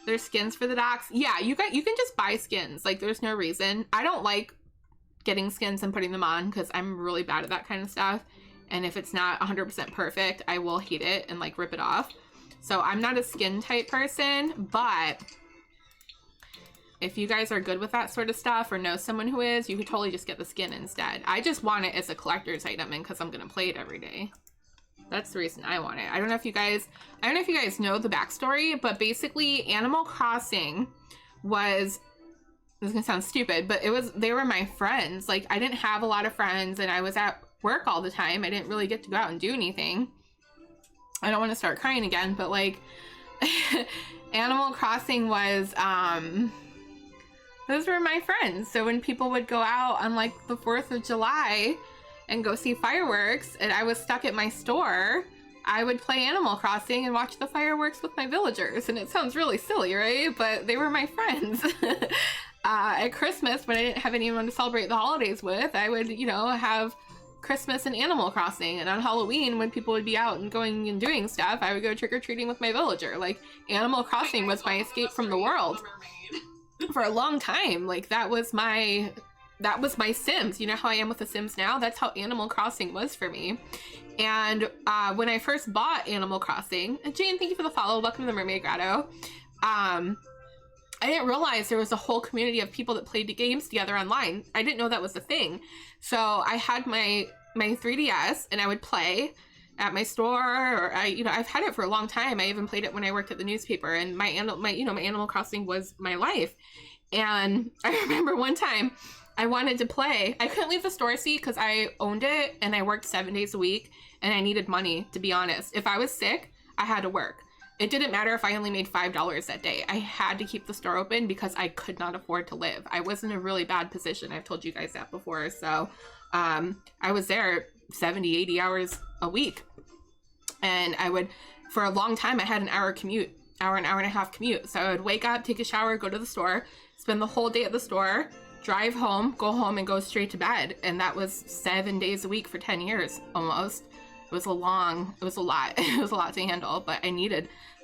There's skins for the docks. Yeah, you can just buy skins. Like, there's no reason. I don't like getting skins and putting them on because I'm really bad at that kind of stuff. And if it's not 100% perfect, I will hate it and like rip it off. So I'm not a skin type person, but if you guys are good with that sort of stuff or know someone who is, you could totally just get the skin instead. I just want it as a collector's item and because I'm gonna play it every day. That's the reason I want it. I don't know if you guys know the backstory, but basically Animal Crossing was, this is gonna sound stupid, but they were my friends. Like, I didn't have a lot of friends and I was at work all the time. I didn't really get to go out and do anything. I don't want to start crying again, but like Animal Crossing was, those were my friends. So when people would go out on like the 4th of July and go see fireworks and I was stuck at my store, I would play Animal Crossing and watch the fireworks with my villagers. And it sounds really silly, right? But they were my friends. At Christmas, when I didn't have anyone to celebrate the holidays with, I would, you know, have Christmas and Animal Crossing. And on Halloween, when people would be out and going and doing stuff, I would go trick-or-treating with my villager. Like, Animal Crossing was my escape from the world for a long time. Like, that was my Sims. You know how I am with the Sims now? That's how Animal Crossing was for me. And when I first bought Animal Crossing, and Jane, thank you for the follow. Welcome to the Mermaid Grotto. I didn't realize there was a whole community of people that played the games together online. I didn't know that was a thing. So I had my 3DS and I would play at my store, or I've had it for a long time. I even played it when I worked at the newspaper, and my Animal Crossing was my life. And I remember one time I wanted to play. I couldn't leave the store seat because I owned it and I worked 7 days a week and I needed money, to be honest. If I was sick, I had to work. It didn't matter if I only made $5 that day. I had to keep the store open because I could not afford to live. I was in a really bad position. I've told you guys that before. So I was there 70, 80 hours a week. And I would, for a long time, I had an hour and a half commute. So I would wake up, take a shower, go to the store, spend the whole day at the store, drive home, go home, and go straight to bed. And that was 7 days a week for 10 years almost. It was a lot. It was a lot to handle, but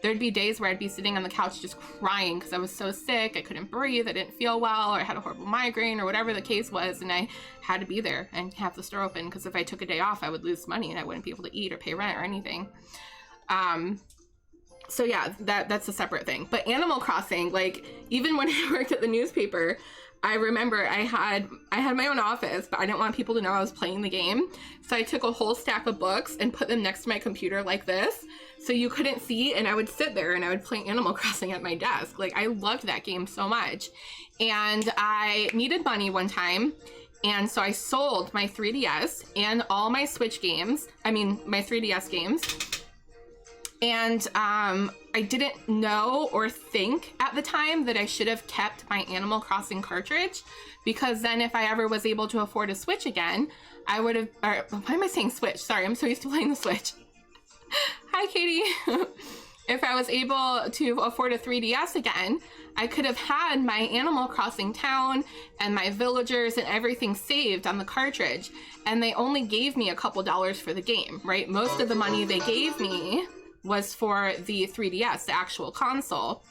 there'd be days where I'd be sitting on the couch just crying because I was so sick. I couldn't breathe. I didn't feel well, or I had a horrible migraine, or whatever the case was. And I had to be there and have the store open because if I took a day off, I would lose money and I wouldn't be able to eat or pay rent or anything. So yeah, that's a separate thing. But Animal Crossing, like, even when I worked at the newspaper, I remember I had my own office, but I didn't want people to know I was playing the game. So I took a whole stack of books and put them next to my computer like this, so you couldn't see, and I would sit there and I would play Animal Crossing at my desk. Like, I loved that game so much. And I needed money one time, and so I sold my 3DS and all my Switch games, my 3DS games. And I didn't know or think at the time that I should have kept my Animal Crossing cartridge, because then if I ever was able to afford a Switch again, I would have, or why am I saying Switch? Sorry, I'm so used to playing the Switch. Hi, Katie. If I was able to afford a 3DS again, I could have had my Animal Crossing town and my villagers and everything saved on the cartridge. And they only gave me a couple dollars for the game, right? Most of the money they gave me was for the 3DS, the actual console.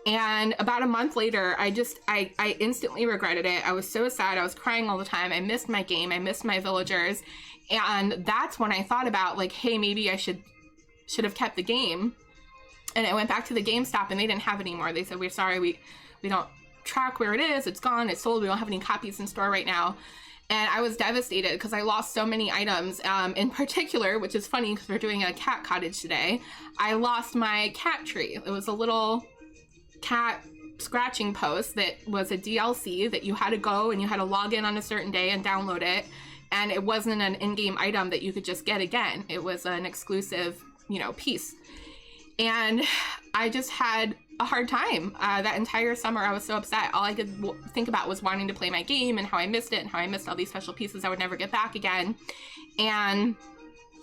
And about a month later, I instantly regretted it. I was so sad. I was crying all the time. I missed my game. I missed my villagers. And that's when I thought about, like, hey, maybe I should have kept the game. And I went back to the GameStop and they didn't have it anymore. They said, we're sorry, we don't track where it is. It's gone. It's sold. We don't have any copies in store right now. And I was devastated because I lost so many items. In particular, which is funny because we're doing a cat cottage today, I lost my cat tree. It was a little cat scratching post that was a DLC that you had to go and you had to log in on a certain day and download it. And it wasn't an in-game item that you could just get again. It was an exclusive, piece. And I just had a hard time. That entire summer, I was so upset. All I could think about was wanting to play my game and how I missed it and how I missed all these special pieces I would never get back again. And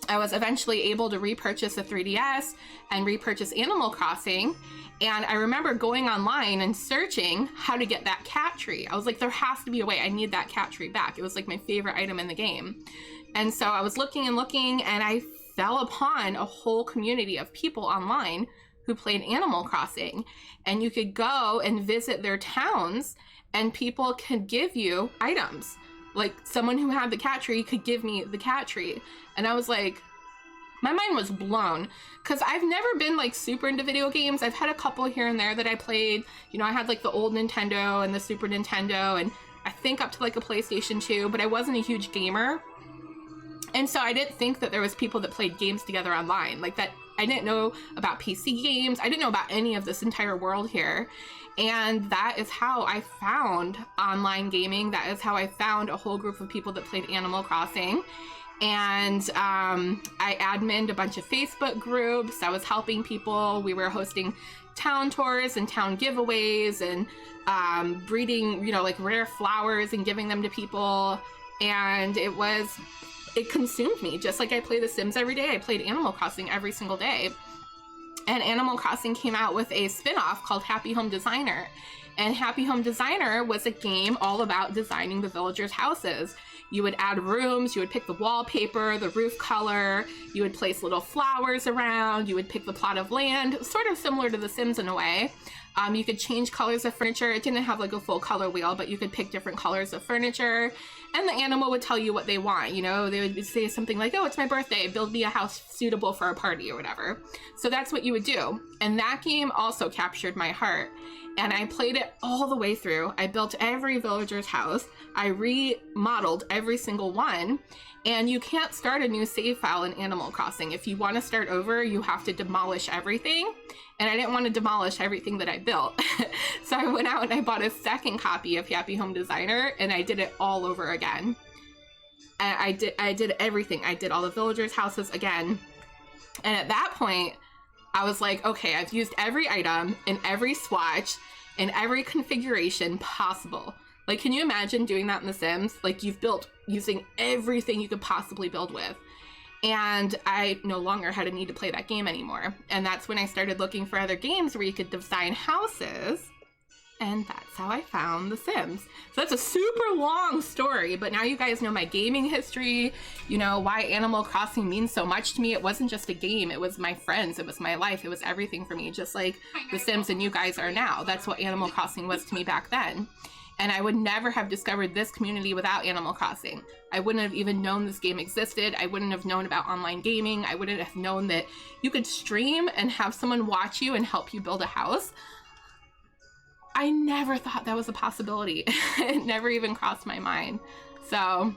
I was eventually able to repurchase a 3DS and repurchase Animal Crossing. And I remember going online and searching how to get that cat tree. I was like, there has to be a way. I need that cat tree back. It was like my favorite item in the game. And so I was looking and I fell upon a whole community of people online who played Animal Crossing, and you could go and visit their towns, and people could give you items. Like someone who had the cat tree could give me the cat tree. And I was like, my mind was blown, because I've never been like super into video games. I've had a couple here and there that I played. You know, I had like the old Nintendo and the Super Nintendo, and I think up to like a PlayStation 2, but I wasn't a huge gamer. And so I didn't think that there was people that played games together online like that. I didn't know about PC games. I didn't know about any of this entire world here. And that is how I found online gaming. That is how I found a whole group of people that played Animal Crossing. And I adminned a bunch of Facebook groups. I was helping people. We were hosting town tours and town giveaways and breeding, you know, like rare flowers and giving them to people. And it consumed me. Just like I play The Sims every day, I played Animal Crossing every single day. And Animal Crossing came out with a spin-off called Happy Home Designer. And Happy Home Designer was a game all about designing the villagers' houses. You would add rooms, you would pick the wallpaper, the roof color, you would place little flowers around, you would pick the plot of land, sort of similar to The Sims in a way. You could change colors of furniture. It didn't have like a full color wheel, but you could pick different colors of furniture. And the animal would tell you what they want. You know, they would say something like, oh, it's my birthday, build me a house suitable for a party or whatever. So that's what you would do. And that game also captured my heart. And I played it all the way through. I built every villager's house. I remodeled every single one. And you can't start a new save file in Animal Crossing. If you want to start over, you have to demolish everything. And I didn't want to demolish everything that I built. So I went out and I bought a second copy of Happy Home Designer, and I did it all over again. And I did everything. I did all the villagers' houses again. And at that point, I was like, okay, I've used every item in every swatch in every configuration possible. Like, can you imagine doing that in The Sims? Like, you've built using everything you could possibly build with. And I no longer had a need to play that game anymore. And that's when I started looking for other games where you could design houses. And that's how I found The Sims. So that's a super long story, but now you guys know my gaming history, you know, why Animal Crossing means so much to me. It wasn't just a game, it was my friends, it was my life, it was everything for me, just like The Sims and you guys are now. That's what Animal Crossing was to me back then. And I would never have discovered this community without Animal Crossing. I wouldn't have even known this game existed. I wouldn't have known about online gaming. I wouldn't have known that you could stream and have someone watch you and help you build a house. I never thought that was a possibility. It never even crossed my mind. So,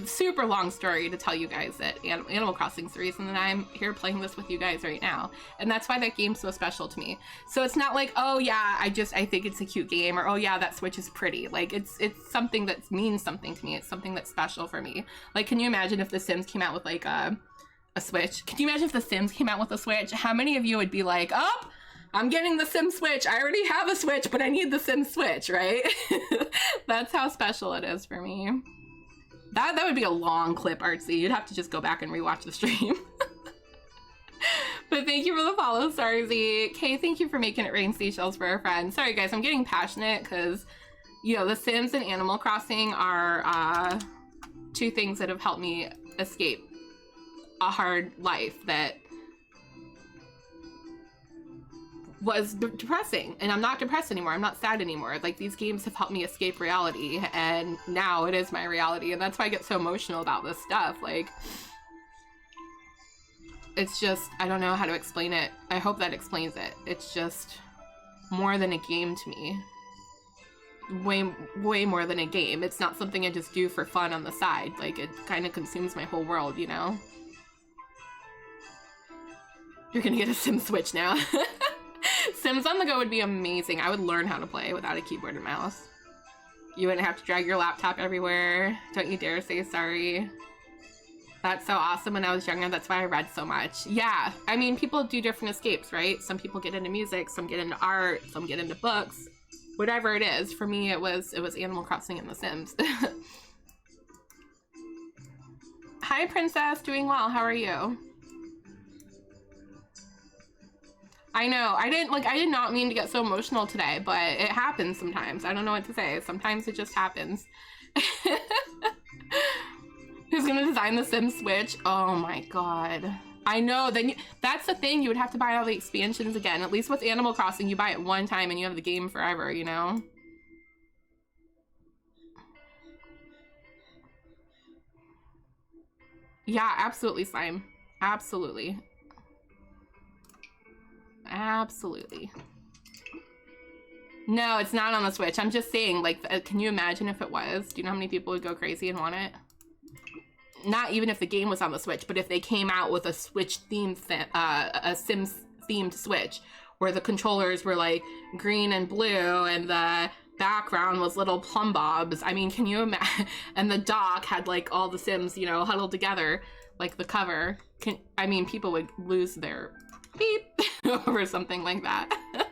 super long story to tell you guys that Animal Crossing is the reason that I'm here playing this with you guys right now. And that's why that game's so special to me. So it's not like, oh yeah, I think it's a cute game, or oh yeah, that Switch is pretty. Like, it's something that means something to me. It's something that's special for me. Like, can you imagine if The Sims came out with like a Switch? Can you imagine if The Sims came out with a Switch? How many of you would be like, oh, I'm getting the Sim Switch. I already have a Switch, but I need the Sim Switch, right? That's how special it is for me. That would be a long clip, Artsy. You'd have to just go back and rewatch the stream. But thank you for the follow, Starzy. Kay, thank you for making it rain seashells for our friends. Sorry, guys, I'm getting passionate because, you know, The Sims and Animal Crossing are two things that have helped me escape a hard life that was depressing. And I'm not depressed anymore. I'm not sad anymore. Like, these games have helped me escape reality, and now it is my reality. And that's why I get so emotional about this stuff. Like, it's just, I don't know how to explain it. I hope that explains it. It's just more than a game to me. Way more than a game. It's not something I just do for fun on the side. Like, it kind of consumes my whole world, you know? You're gonna get a Sim Switch now. Sims on the go would be amazing. I would learn how to play without a keyboard and mouse. You wouldn't have to drag your laptop everywhere. Don't you dare say sorry. That's so awesome. When I was younger, that's why I read so much. Yeah, I mean, people do different escapes, right? Some people get into music, some get into art, some get into books. Whatever it is, for me, it was Animal Crossing and The Sims. Hi, Princess. Doing well. How are you? I know, I did not mean to get so emotional today, but it happens sometimes. I don't know what to say. Sometimes it just happens. Who's gonna design the Sims Switch? Oh my god. I know, then that's the thing, you would have to buy all the expansions again. At least with Animal Crossing, you buy it one time and you have the game forever, you know? Yeah, absolutely, Slime. Absolutely. Absolutely. No, it's not on the Switch. I'm just saying, like, can you imagine if it was? Do you know how many people would go crazy and want it? Not even if the game was on the Switch, but if they came out with a Switch themed, a Sims themed Switch, where the controllers were like green and blue, and the background was little plumb bobs. I mean, can you imagine? And the dock had like all the Sims, you know, huddled together, like the cover. I mean, people would lose their beep over something like that.